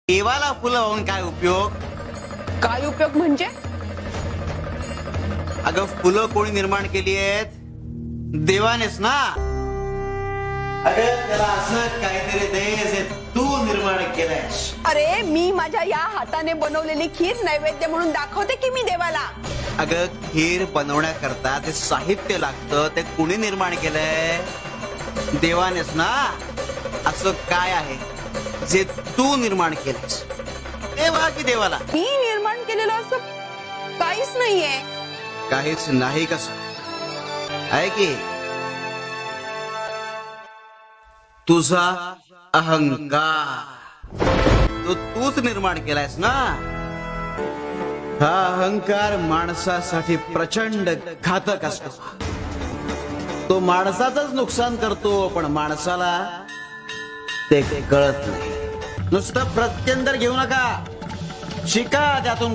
देवाला फुलं वाहून काय उपयोग? काय उपयोग म्हणजे? अगं फुलं कोणी निर्माण केली आहेत? देवानेच ना. अगं त्याला असं काहीतरी दे जे तू निर्माण केलंयस. अरे मी माझ्या या हाताने बनवलेली खीर नैवेद्य म्हणून दाखवते की मी देवाला. अगं खीर बनवण्याकरता ते साहित्य लागतं, ते कुणी निर्माण केलंय? देवानेच ना. असं काय आहे जे तू निर्माण केलंयस? देवा की देवाला? मी निर्माण केलेलं असं काहीच नाहीये. काहीच नाही कसं आहे की तुझा अहंकार तो तूच निर्माण केलायस ना. हा अहंकार माणसासाठी प्रचंड घातक असतो. तो माणसाचंच नुकसान करतो, पण माणसाला ते कळत नाही. नुसतं प्रत्यंतर घेऊ नका, शिका त्यातून.